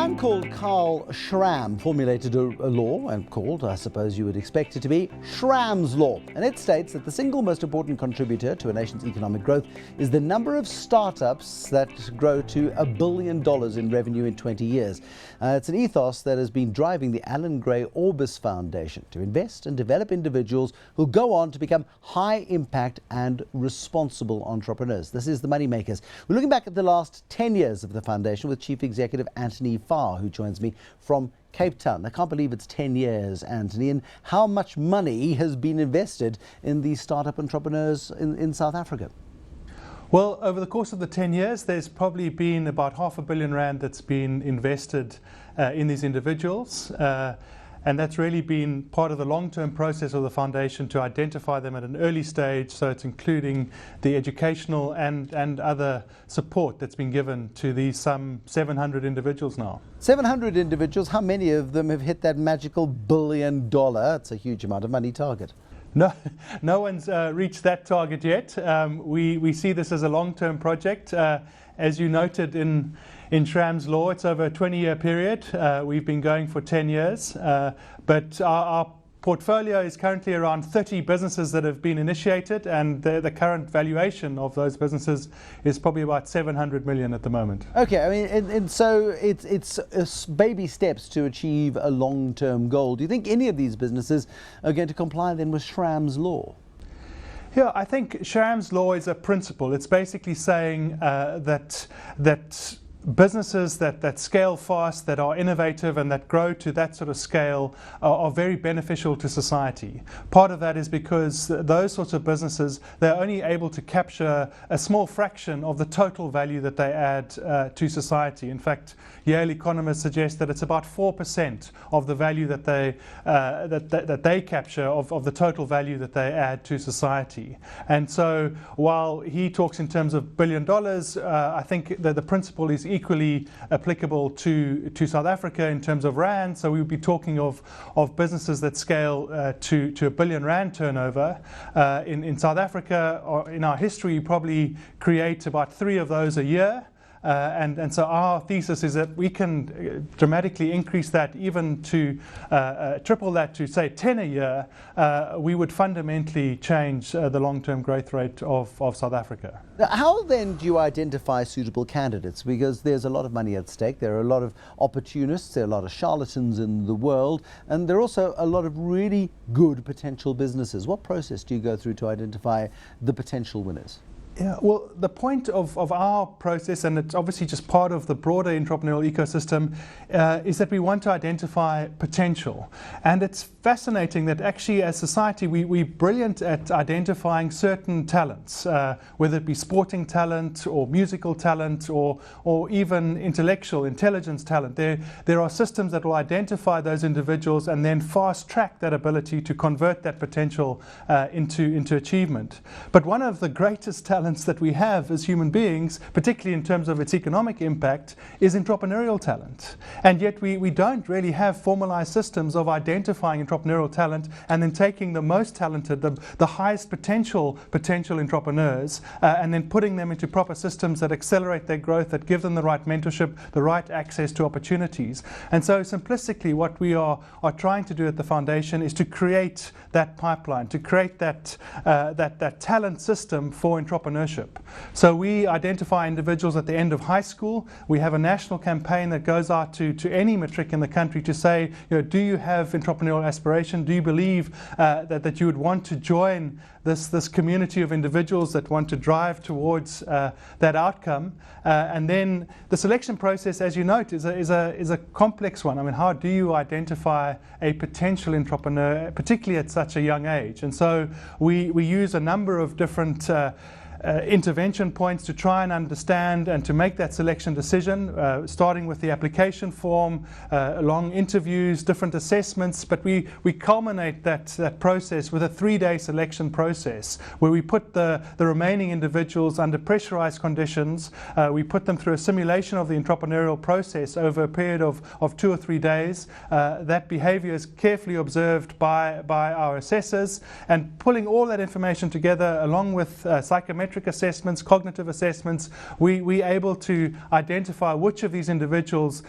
man called Carl Schramm formulated a law, and called, I suppose you would expect it to be, Schramms Law. And it states that the single most important contributor to a nation's economic growth is the number of startups that grow to $1 billion in revenue in 20 years. It's an ethos that has been driving the Allan Gray Orbis Foundation to invest and develop individuals who go on to become high impact and responsible entrepreneurs. This is the MoneyMakers. We're looking back at the last 10 years of the foundation with Chief Executive Farr, who joins me from Cape Town. I can't believe it's 10 years, Anthony, and how much money has been invested in these startup entrepreneurs in South Africa? Well, over the course of the 10 years, there's probably been about R500 million that's been invested in these individuals. And that's really been part of the long-term process of the foundation to identify them at an early stage. So it's including the educational and other support that's been given to these some 700 individuals now. 700 individuals, how many of them have hit that magical $1 billion, it's a huge amount of money, target? No one's reached that target yet. We see this as a long-term project. As you noted in Schramms Law, it's over a 20-year period. We've been going for 10 years, but our portfolio is currently around 30 businesses that have been initiated, and the current valuation of those businesses is probably about 700 million at the moment. Okay, I mean, and so it's baby steps to achieve a long-term goal. Do you think any of these businesses are going to comply then with Schramms Law? Yeah, I think Schramms Law is a principle. It's basically saying that businesses that scale fast, that are innovative and that grow to that sort of scale are very beneficial to society. Part of that is because those sorts of businesses, they're only able to capture a small fraction of the total value that they add to society. In fact, Yale economists suggest that it's about 4% of the value that they capture of the total value that they add to society. And so while he talks in terms of $1 billion, I think that the principle is equally applicable to South Africa in terms of rand. So we would be talking of businesses that scale to R1 billion turnover. In South Africa, or in our history, you probably create about 3 of those a year. And so our thesis is that we can dramatically increase that even to triple that to, say, 10 a year. We would fundamentally change the long-term growth rate of South Africa. Now, how then do you identify suitable candidates? Because there's a lot of money at stake. There are a lot of opportunists. There are a lot of charlatans in the world. And there are also a lot of really good potential businesses. What process do you go through to identify the potential winners? Yeah, well, the point of our process, and it's obviously just part of the broader entrepreneurial ecosystem, is that we want to identify potential. And it's fascinating that actually as society we're brilliant at identifying certain talents, whether it be sporting talent or musical talent or even intellectual intelligence talent. There are systems that will identify those individuals and then fast track that ability to convert that potential into achievement. But one of the greatest talents that we have as human beings, particularly in terms of its economic impact, is entrepreneurial talent. And yet we don't really have formalized systems of identifying entrepreneurial talent and then taking the most talented, the highest potential entrepreneurs, and then putting them into proper systems that accelerate their growth, that give them the right mentorship, the right access to opportunities. And so simplistically, what we are trying to do at the foundation is to create that pipeline, to create that talent system for entrepreneurship. So we identify individuals at the end of high school. We have a national campaign that goes out to any matric in the country to say, do you have entrepreneurial aspiration? Do you believe that you would want to join this community of individuals that want to drive towards that outcome? And then the selection process, as you note, is a complex one. I mean, how do you identify a potential entrepreneur, particularly at such a young age? And so we use a number of different intervention points to try and understand and to make that selection decision, starting with the application form, long interviews, different assessments, but we culminate that process with a 3-day selection process where we put the remaining individuals under pressurized conditions. We put them through a simulation of the entrepreneurial process over a period of 2 or 3 days. That behavior is carefully observed by our assessors, and pulling all that information together along with psychometric psychometric assessments, cognitive assessments, we able to identify which of these individuals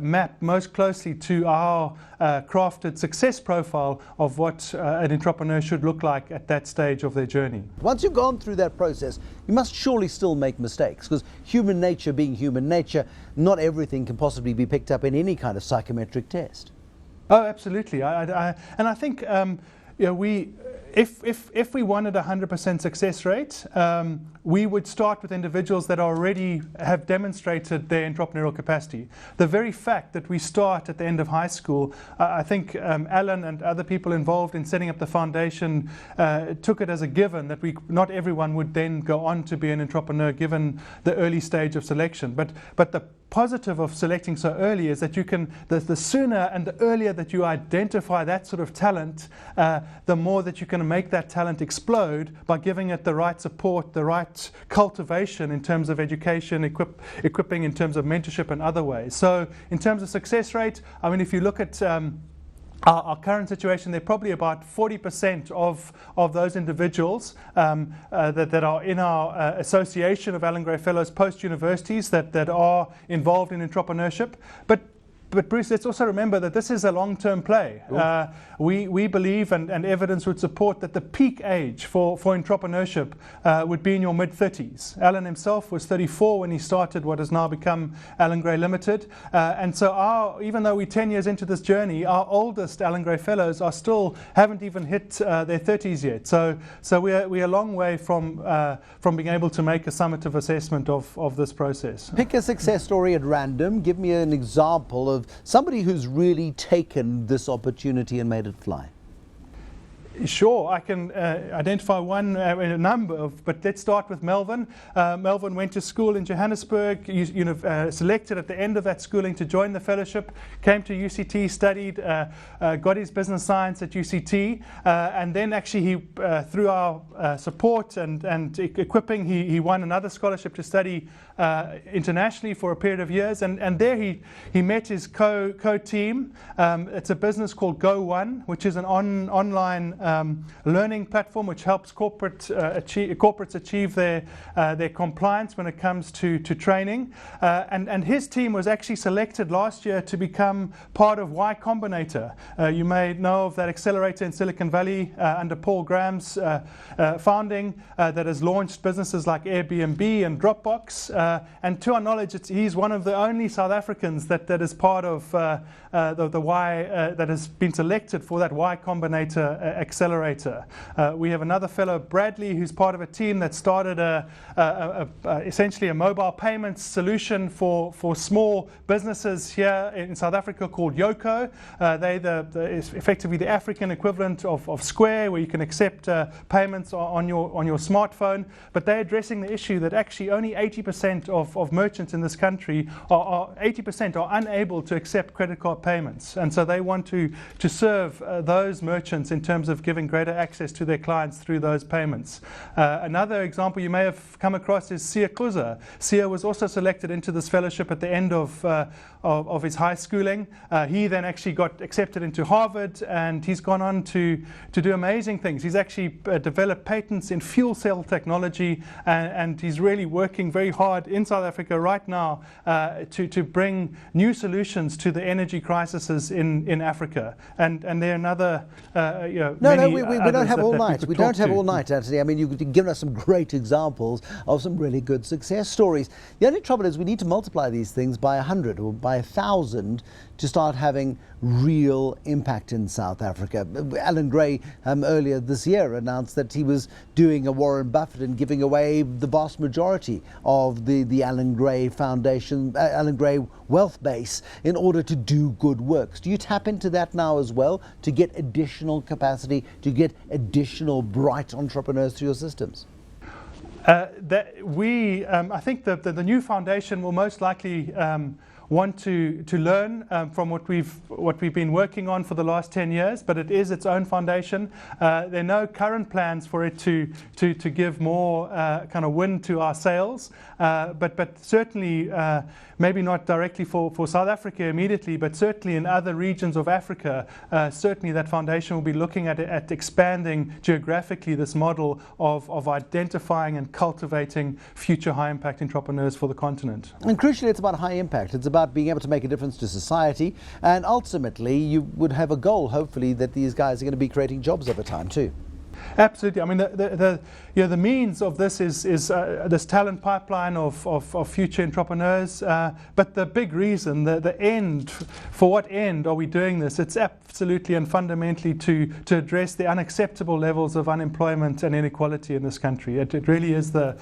map most closely to our crafted success profile of what an entrepreneur should look like at that stage of their journey. Once you've gone through that process, you must surely still make mistakes, because human nature being human nature, not everything can possibly be picked up in any kind of psychometric test. Oh, absolutely. And I think if we wanted a 100% success rate, we would start with individuals that already have demonstrated their entrepreneurial capacity. The very fact that we start at the end of high school, I think Allan and other people involved in setting up the foundation took it as a given that not everyone would then go on to be an entrepreneur given the early stage of selection. But the positive of selecting so early is that you can, the sooner and the earlier that you identify that sort of talent, the more that you can make that talent explode by giving it the right support, the right cultivation in terms of education, equipping in terms of mentorship and other ways. So in terms of success rate, I mean, if you look at our current situation, they're probably about 40% of those individuals that are in our association of Allan Gray Fellows post-universities that are involved in entrepreneurship. But Bruce, let's also remember that this is a long-term play. We believe, and evidence would support, that the peak age for entrepreneurship would be in your mid-30s. Allan himself was 34 when he started what has now become Allan Gray Limited. And so even though we're 10 years into this journey, our oldest Allan Gray Fellows haven't even hit their 30s yet. So we're a long way from being able to make a summative assessment of this process. Pick a success story at random. Give me an example of somebody who's really taken this opportunity and made it fly. Sure, I can identify a number of, but let's start with Melvin. Melvin went to school in Johannesburg, selected at the end of that schooling to join the fellowship, came to UCT, studied, got his business science at UCT, and then actually through our support and equipping, he won another scholarship to study internationally for a period of years, and there he met his co-team. It's a business called Go One, which is an online learning platform which helps corporates achieve their compliance when it comes to training. And his team was actually selected last year to become part of Y Combinator. You may know of that accelerator in Silicon Valley under Paul Graham's founding that has launched businesses like Airbnb and Dropbox. And to our knowledge, he's one of the only South Africans that is part of the Y that has been selected for that Y Combinator accelerator. We have another fellow, Bradley, who's part of a team that started essentially a mobile payments solution for small businesses here in South Africa called Yoko. They're effectively the African equivalent of Square, where you can accept payments on your smartphone. But they're addressing the issue that actually only 80% of merchants in this country are unable to accept credit card payments, and so they want to serve those merchants in terms of giving greater access to their clients through those payments. Another example you may have come across is Sia Kuza. Sia was also selected into this fellowship at the end of his high schooling. He then actually got accepted into Harvard, and he's gone on to do amazing things. He's actually developed patents in fuel cell technology, and he's really working very hard in South Africa right now to bring new solutions to the energy crises in Africa. And there are another we don't have all night. We don't have all night, Anthony. I mean, you've given us some great examples of some really good success stories. The only trouble is we need to multiply these things by 100 or by 1,000 to start having real impact in South Africa. Allan Gray earlier this year announced that he was doing a Warren Buffett and giving away the vast majority of the Allan Gray Foundation, Allan Gray wealth base, in order to do good works. Do you tap into that now as well to get additional capacity, to get additional bright entrepreneurs through your systems? I think the new foundation will most likely want to learn from what we've been working on for the last 10 years, but it is its own foundation. There are no current plans for it to give more kind of wind to our sails, but certainly maybe not directly for South Africa immediately, but certainly in other regions of Africa, certainly that foundation will be looking at expanding geographically this model of identifying and cultivating future high impact entrepreneurs for the continent. And crucially, it's about high impact. It's about being able to make a difference to society, and ultimately you would have a goal, hopefully, that these guys are going to be creating jobs over time too. Absolutely. I mean, the means of this is this talent pipeline of future entrepreneurs. But the big reason, the end, for what end are we doing this? It's absolutely and fundamentally to address the unacceptable levels of unemployment and inequality in this country. It really is the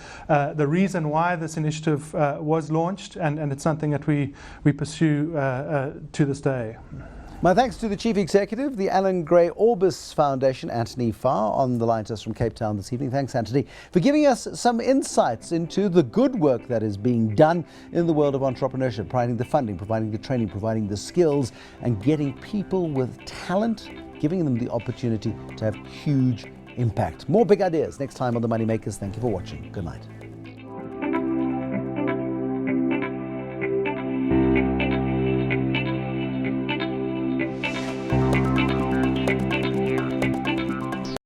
reason why this initiative was launched, and it's something that we pursue to this day. My thanks to the Chief Executive, the Allan Gray Orbis Foundation, Anthony Farr, on the line to us from Cape Town this evening. Thanks, Anthony, for giving us some insights into the good work that is being done in the world of entrepreneurship, providing the funding, providing the training, providing the skills, and getting people with talent, giving them the opportunity to have huge impact. More big ideas next time on the Moneymakers. Thank you for watching. Good night.